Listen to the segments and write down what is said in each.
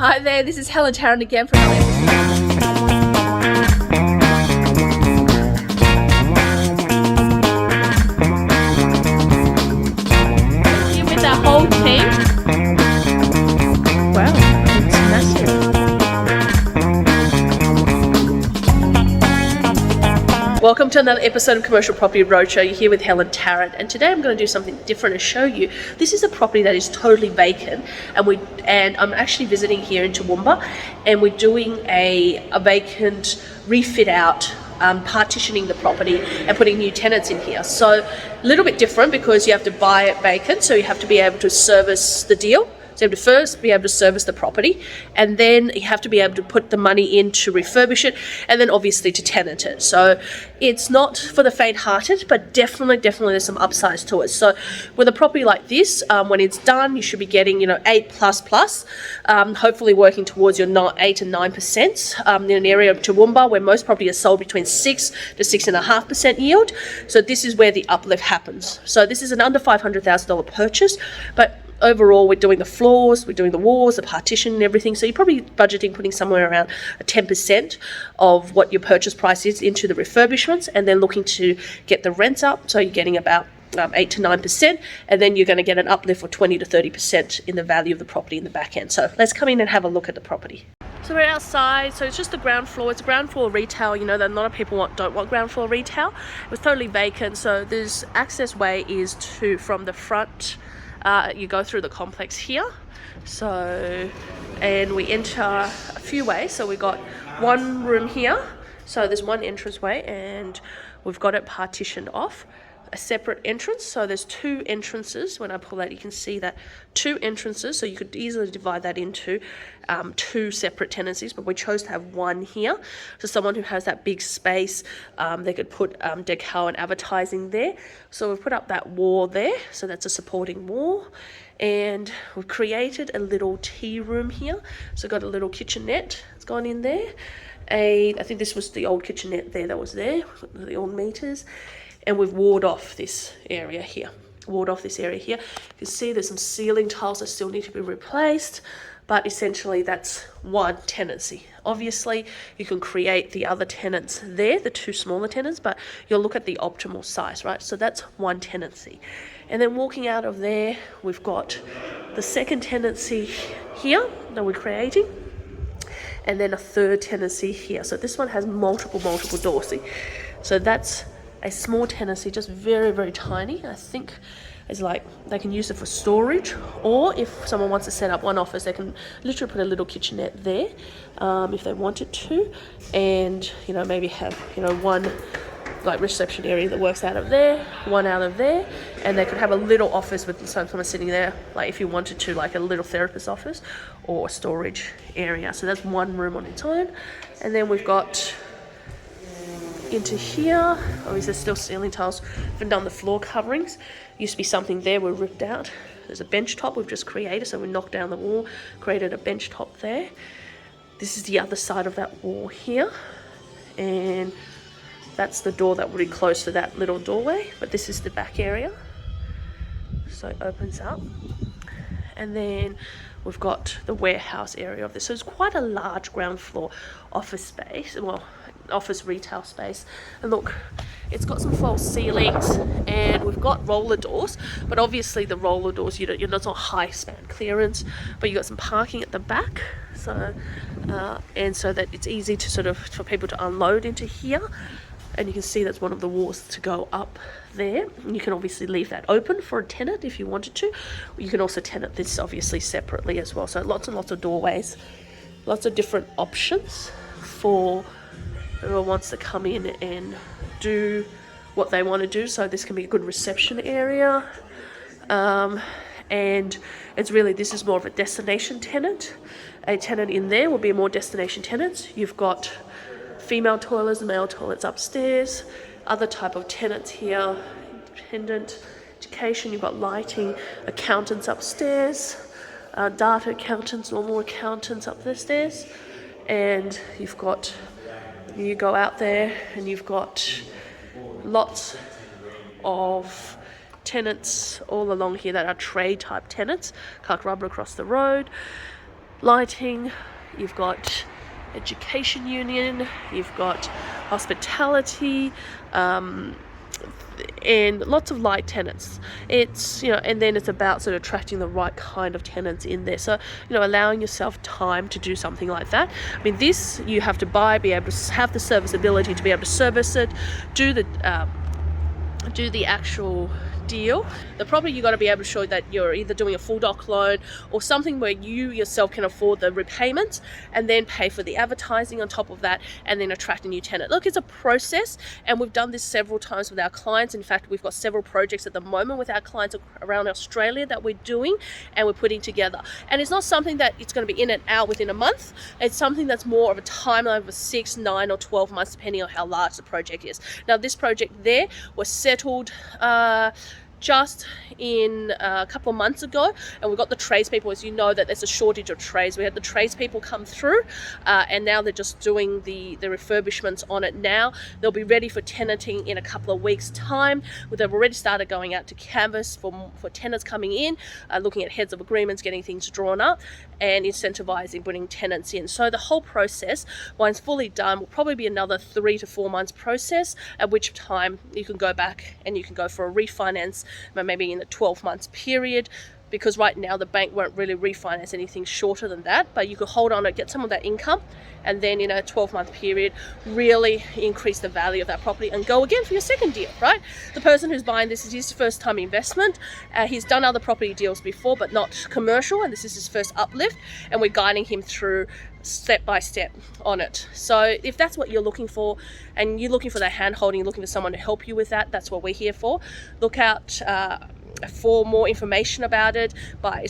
Hi there, this is Helen Tarrant again from LA. Here with our whole team. Wow, it's massive. Welcome to another episode of Commercial Property Roadshow. You're here with Helen Tarrant, and today I'm going to do something different and show you. This is a property that is totally vacant, and I'm actually visiting here in Toowoomba, and we're doing a vacant refit out, partitioning the property and putting new tenants in here. So a little bit different because you have to buy it vacant, so you have to be able to service the deal. So you have to first be able to service the property, and then you have to be able to put the money in to refurbish it, and then obviously to tenant it. So it's not for the faint-hearted, but definitely there's some upsides to it. So with a property like this, when it's done, you should be getting 8++, hopefully working towards your 8 and 9% in an area of Toowoomba where most property is sold between 6 to 6.5% yield. So this is where the uplift happens. So this is an under $500,000 purchase, but overall, we're doing the floors, we're doing the walls, the partition and everything. So you're probably budgeting putting somewhere around 10% of what your purchase price is into the refurbishments, and then looking to get the rents up. So you're getting about 8 to 9%, and then you're going to get an uplift of 20 to 30% in the value of the property in the back end. So let's come in and have a look at the property. So we're outside, so it's just the ground floor. It's ground floor retail. You know that a lot of people don't want ground floor retail. It was totally vacant, so this access way is from the front. You go through the complex here, and we enter a few ways. So we've got one room here, so there's one entranceway, and we've got it partitioned off, a separate entrance. So there's two entrances. When I pull that, you can see that two entrances, so you could easily divide that into two separate tenancies, but we chose to have one here. So someone who has that big space, they could put decal and advertising there. So we've put up that wall there, so that's a supporting wall. And we've created a little tea room here. So got a little kitchenette, it's gone in there. I think this was the old kitchenette there that was there, the old meters. And we've walled off this area here. You can see there's some ceiling tiles that still need to be replaced, but essentially that's one tenancy. Obviously, you can create the other tenants there, the two smaller tenants, but you'll look at the optimal size, right? So that's one tenancy. And then walking out of there, we've got the second tenancy here that we're creating, and then a third tenancy here. So this one has multiple doors. So that's a small tenancy, just very tiny. I think it's like they can use it for storage, or if someone wants to set up one office, they can literally put a little kitchenette there if they wanted to, and maybe have one like reception area that works out of there, one out of there, and they could have a little office with someone sitting there, like if you wanted to, like a little therapist office or a storage area. So that's one room on its own. And then we've got into here, there's still ceiling tiles. Haven't done the floor coverings. Used to be something there, we're ripped out. There's a bench top we've just created, so we knocked down the wall, created a bench top there. This is the other side of that wall here, and that's the door that would be close to that little doorway, but this is the back area, so it opens up. And then we've got the warehouse area of this. So it's quite a large ground floor office space, office retail space. And look, it's got some false ceilings, and we've got roller doors, but obviously the roller doors, you're not on high span clearance, but you've got some parking at the back, so and so that it's easy to for people to unload into here. And you can see that's one of the walls to go up there. And you can obviously leave that open for a tenant if you wanted to. You can also tenant this obviously separately as well. So lots and lots of doorways, lots of different options for whoever wants to come in and do what they want to do. So this can be a good reception area. And it's really, this is more of a destination tenant. A tenant in there will be more destination tenants. You've got female toilets, male toilets upstairs, other type of tenants here, independent education, you've got lighting, accountants upstairs, data accountants, normal accountants up the stairs, and you go out there and you've got lots of tenants all along here that are trade type tenants. Clark Rubber across the road. lighting, you've got education union, you've got hospitality, and lots of light tenants. It's, and then it's about sort of attracting the right kind of tenants in there. So, allowing yourself time to do something like that. I mean, this you have to buy, be able to have the serviceability to be able to service it, do the actual deal. The property, you got to be able to show that you're either doing a full doc loan or something where you yourself can afford the repayments, and then pay for the advertising on top of that, and then attract a new tenant. Look, it's a process, and we've done this several times with our clients. In fact, we've got several projects at the moment with our clients around Australia that we're doing and we're putting together. And it's not something that it's going to be in and out within a month. It's something that's more of a timeline of 6, 9 or 12 months, depending on how large the project is. Now, this project there was settled just in a couple of months ago, and we got the tradespeople. As you know, that there's a shortage of trades. We had the tradespeople come through, and now they're just doing the refurbishments on it now. They'll be ready for tenanting in a couple of weeks' time. They've already started going out to canvas for tenants coming in, looking at heads of agreements, getting things drawn up, and incentivizing putting tenants in. So the whole process, once fully done, will probably be another 3 to 4 months process, at which time you can go back and you can go for a refinance, maybe in a 12 months period, because right now the bank won't really refinance anything shorter than that. But you could hold on and get some of that income, and then in a 12-month period really increase the value of that property and go again for your second deal, right? The person who's buying this is his first time investment. He's done other property deals before, but not commercial, and this is his first uplift, and we're guiding him through step by step on it. So if that's what you're looking for, and you're looking for that hand holding, you're looking for someone to help you with that, that's what we're here for. Look out for more information about it by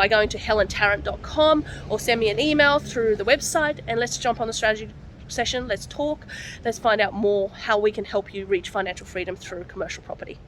going to helentarrant.com, or send me an email through the website, and let's jump on the strategy session. Let's talk, let's find out more how we can help you reach financial freedom through commercial property.